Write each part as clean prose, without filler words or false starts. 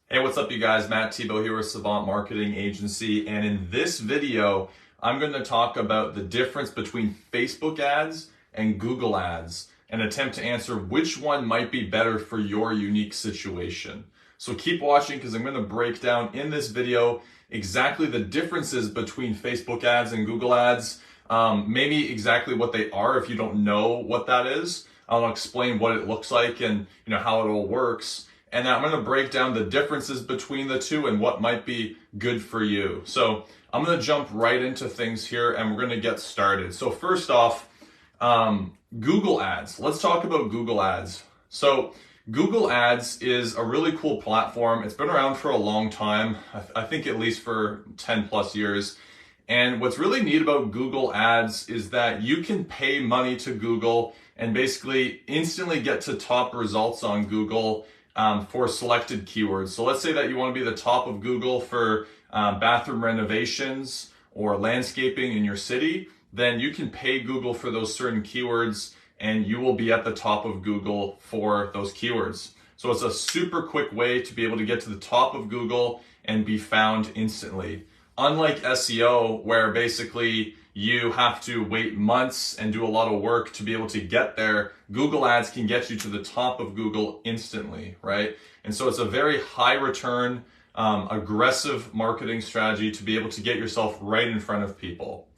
Hey, what's up you guys? Matt Thibeau here with Savant Marketing Agency, and in this video, I'm going to talk about the difference between Facebook ads and Google ads and attempt to answer which one might be better for your unique situation. So keep watching because I'm going to break down in this video exactly the differences between Facebook ads and Google ads, maybe exactly what they are if you don't know what that is. I'll explain what it looks like and how it all works. And I'm going to break down the differences between the two and what might be good for you. So I'm going to jump right into things here and we're going to get started. So first off, Google ads. Let's talk about Google ads. So Google ads is a really cool platform. It's been around for a long time. I think at least for 10 plus years. And what's really neat about Google ads is that you can pay money to Google and basically instantly get to top results on Google for selected keywords. So let's say that you want to be the top of Google for bathroom renovations or landscaping in your city, then you can pay Google for those certain keywords and you will be at the top of Google for those keywords. So it's a super quick way to be able to get to the top of Google and be found instantly. Unlike SEO, where basically you have to wait months and do a lot of work to be able to get there, Google ads can get you to the top of Google instantly, right? And so it's a very high return, aggressive marketing strategy to be able to get yourself right in front of people.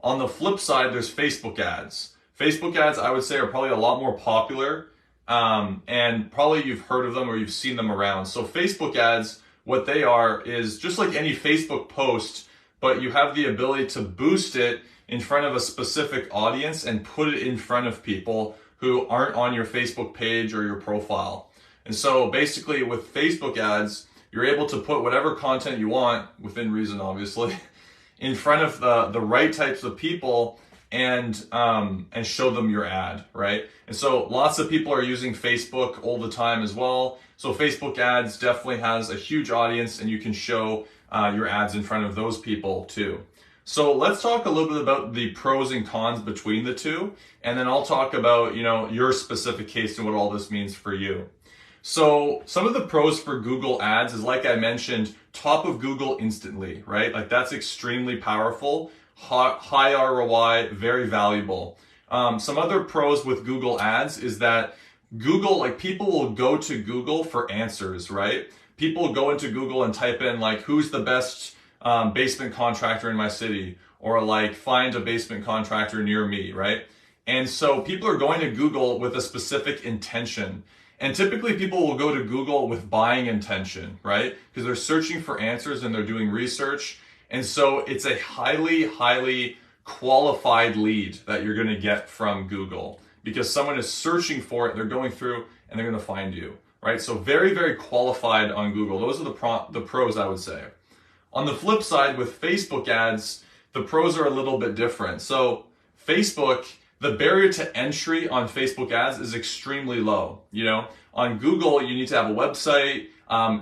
On the flip side, there's Facebook ads. Facebook ads, I would say, are probably a lot more popular, and probably you've heard of them or you've seen them around. So Facebook ads, what they are is just like any Facebook post, but you have the ability to boost it in front of a specific audience and put it in front of people who aren't on your Facebook page or your profile. And so basically with Facebook ads, you're able to put whatever content you want, within reason obviously, in front of the right types of people and show them your ad, right? And so lots of people are using Facebook all the time as well. So Facebook ads definitely has a huge audience and you can show your ads in front of those people too. So let's talk a little bit about the pros and cons between the two, and then I'll talk about, your specific case and what all this means for you. So some of the pros for Google ads is, like I mentioned, top of Google instantly, right? Like that's extremely powerful, high ROI, very valuable. Some other pros with Google ads is that Google, like people will go to Google for answers, right? People go into Google and type in like, who's the best basement contractor in my city? Or like, find a basement contractor near me, right? And so people are going to Google with a specific intention. And typically people will go to Google with buying intention, right? Because they're searching for answers and they're doing research. And so it's a highly qualified lead that you're going to get from Google because someone is searching for it, they're going through and they're going to find you, right? So very qualified on Google. Those are the pros, I would say. On the flip side, with Facebook ads, the pros are a little bit different. So Facebook, the barrier to entry on Facebook ads is extremely low. On Google, you need to have a website.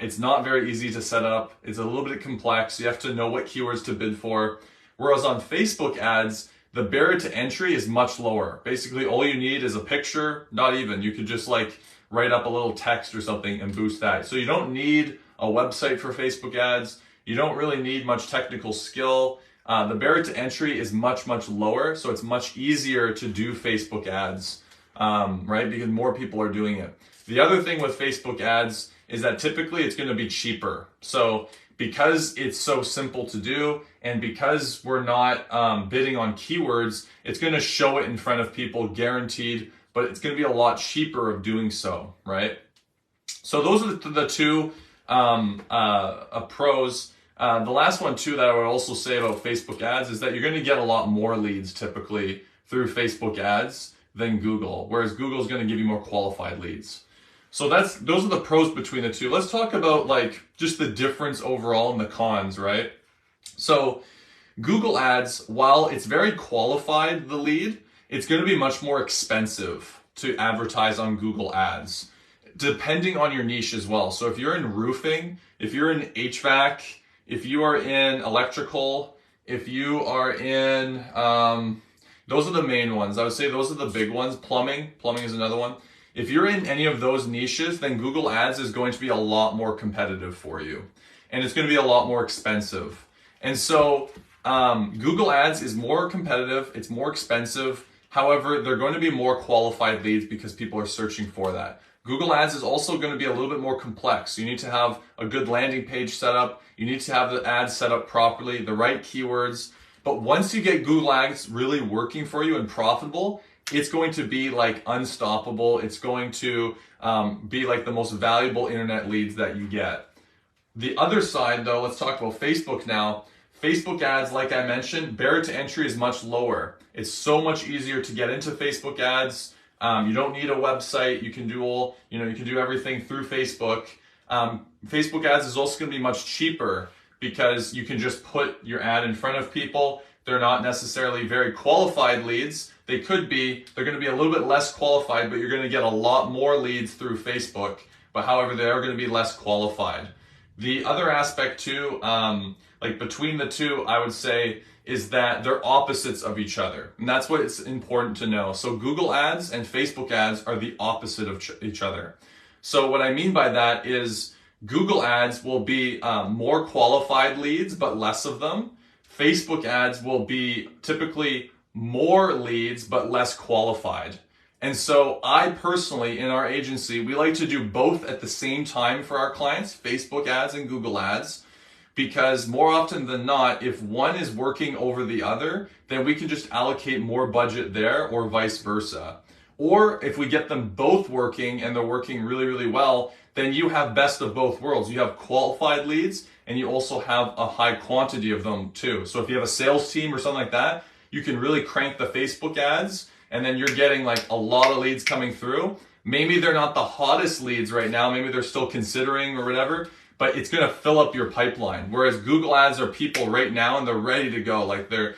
It's not very easy to set up. It's a little bit complex. You have to know what keywords to bid for. Whereas on Facebook ads, the barrier to entry is much lower. Basically, all you need is a picture, not even. You could just like write up a little text or something and boost that. So you don't need a website for Facebook ads. You don't really need much technical skill. The barrier to entry is much lower, so it's much easier to do Facebook ads, right? Because more people are doing it. The other thing with Facebook ads is that typically it's going to be cheaper. So because it's so simple to do and because we're not bidding on keywords, it's going to show it in front of people guaranteed, but it's going to be a lot cheaper of doing so, right? So those are the two pros. The last one too that I would also say about Facebook ads is that you're going to get a lot more leads typically through Facebook ads than Google, whereas Google is going to give you more qualified leads. So those are the pros between the two. Let's talk about like just the difference overall and the cons, right? So Google ads, while it's very qualified, the lead, it's going to be much more expensive to advertise on Google ads, depending on your niche as well. So if you're in roofing, if you're in HVAC, if you are in electrical, if you are in, those are the main ones. I would say those are the big ones. Plumbing is another one. If you're in any of those niches, then Google Ads is going to be a lot more competitive for you. And it's going to be a lot more expensive. And so Google Ads is more competitive, it's more expensive. However, they're going to be more qualified leads because people are searching for that. Google Ads is also going to be a little bit more complex. You need to have a good landing page set up. You need to have the ads set up properly, the right keywords. But once you get Google Ads really working for you and profitable, it's going to be like unstoppable. It's going to be like the most valuable internet leads that you get. The other side though, let's talk about Facebook now. Facebook ads, like I mentioned, barrier to entry is much lower. It's so much easier to get into Facebook ads. You don't need a website. You can do you can do everything through Facebook. Facebook ads is also going to be much cheaper because you can just put your ad in front of people. They're not necessarily very qualified leads. They could be. They're going to be a little bit less qualified, but you're going to get a lot more leads through Facebook. But however, they are going to be less qualified. The other aspect too, like between the two, I would say, is that they're opposites of each other. And that's what it's important to know. So Google Ads and Facebook ads are the opposite of each other. So what I mean by that is Google Ads will be more qualified leads, but less of them. Facebook ads will be typically more leads, but less qualified. And so I personally, in our agency, we like to do both at the same time for our clients, Facebook ads and Google Ads, because more often than not, if one is working over the other, then we can just allocate more budget there or vice versa. Or if we get them both working and they're working really, really well, then you have best of both worlds. You have qualified leads and you also have a high quantity of them too. So if you have a sales team or something like that, you can really crank the Facebook ads and then you're getting like a lot of leads coming through. Maybe they're not the hottest leads right now. Maybe they're still considering or whatever, but it's going to fill up your pipeline. Whereas Google ads are people right now and they're ready to go. Like they're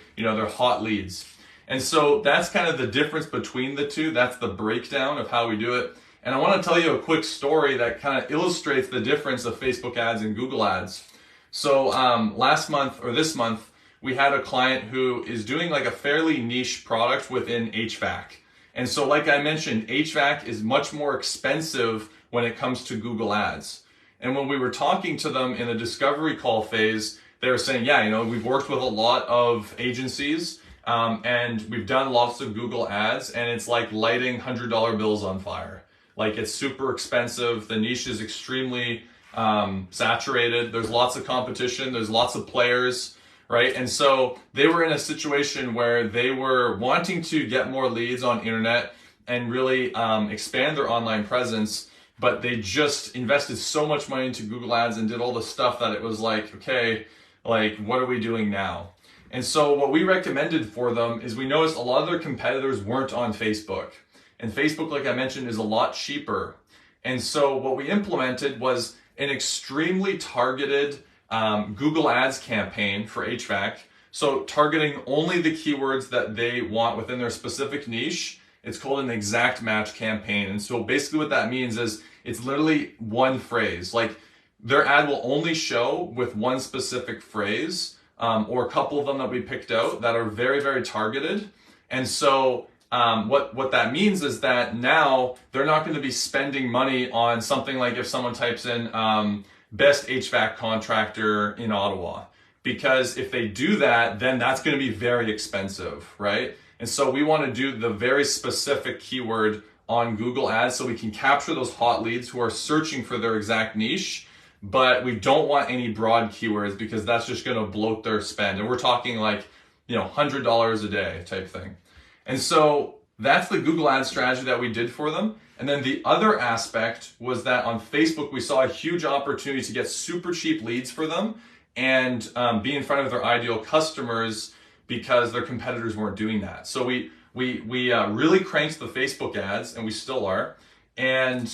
hot leads. And so that's kind of the difference between the two. That's the breakdown of how we do it. And I want to tell you a quick story that kind of illustrates the difference of Facebook ads and Google ads. So last month or this month, we had a client who is doing like a fairly niche product within HVAC. And so like I mentioned, HVAC is much more expensive when it comes to Google ads. And when we were talking to them in the discovery call phase, they were saying, yeah, we've worked with a lot of agencies and we've done lots of Google ads and it's like lighting $100 bills on fire. Like it's super expensive. The niche is extremely saturated. There's lots of competition. There's lots of players, right? And so they were in a situation where they were wanting to get more leads on internet and really expand their online presence, but they just invested so much money into Google ads and did all the stuff that it was like, okay, like what are we doing now? And so what we recommended for them is we noticed a lot of their competitors weren't on Facebook. And Facebook, like I mentioned, is a lot cheaper. And so what we implemented was an extremely targeted Google Ads campaign for HVAC. So targeting only the keywords that they want within their specific niche. It's called an exact match campaign. And so basically what that means is it's literally one phrase. Like their ad will only show with one specific phrase or a couple of them that we picked out that are very, very targeted. And so what that means is that now they're not going to be spending money on something like if someone types in best HVAC contractor in Ottawa, because if they do that, then that's going to be very expensive, right? And so we want to do the very specific keyword on Google Ads so we can capture those hot leads who are searching for their exact niche, but we don't want any broad keywords because that's just going to bloat their spend. And we're talking like, $100 a day type thing. And so that's the Google Ads strategy that we did for them. And then the other aspect was that on Facebook, we saw a huge opportunity to get super cheap leads for them and be in front of their ideal customers because their competitors weren't doing that. So we really cranked the Facebook ads, and we still are. And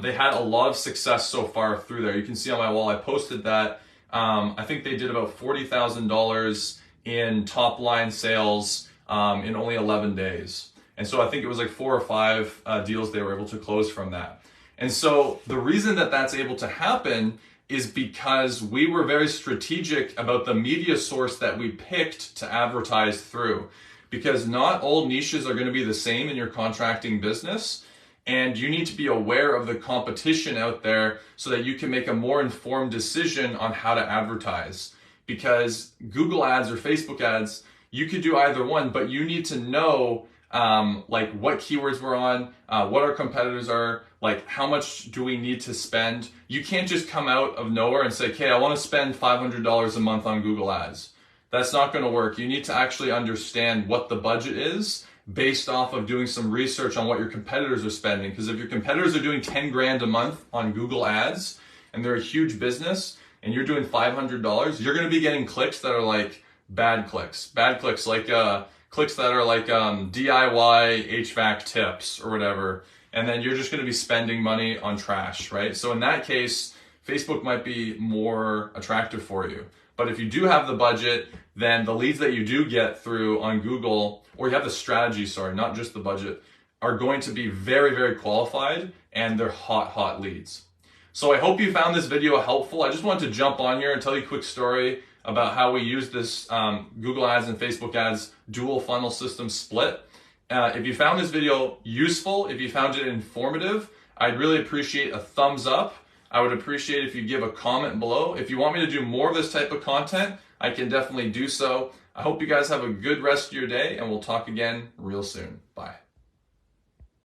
they had a lot of success so far through there. You can see on my wall, I posted that. I think they did about $40,000 in top line sales in only 11 days. And so I think it was like 4 or 5 deals they were able to close from that. And so the reason that that's able to happen is because we were very strategic about the media source that we picked to advertise through. Because not all niches are going to be the same in your contracting business. And you need to be aware of the competition out there so that you can make a more informed decision on how to advertise. Because Google ads or Facebook ads, you could do either one, but you need to know like what keywords we're on, what our competitors are, like how much do we need to spend. You can't just come out of nowhere and say, okay, I want to spend $500 a month on Google ads. That's not going to work. You need to actually understand what the budget is based off of doing some research on what your competitors are spending. Because if your competitors are doing 10 grand a month on Google ads and they're a huge business and you're doing $500, you're going to be getting clicks that are like bad clicks like clicks that are like DIY HVAC tips or whatever. And then you're just going to be spending money on trash, right? So in that case, Facebook might be more attractive for you. But if you do have the budget, then the leads that you do get through on Google, or you have the strategy, sorry, not just the budget, are going to be very, very qualified and they're hot leads. So I hope you found this video helpful. I just wanted to jump on here and tell you a quick story about how we use this Google ads and Facebook ads dual funnel system split. If you found this video useful, if you found it informative, I'd really appreciate a thumbs up. I would appreciate if you give a comment below. If you want me to do more of this type of content, I can definitely do so. I hope you guys have a good rest of your day, and we'll talk again real soon. Bye.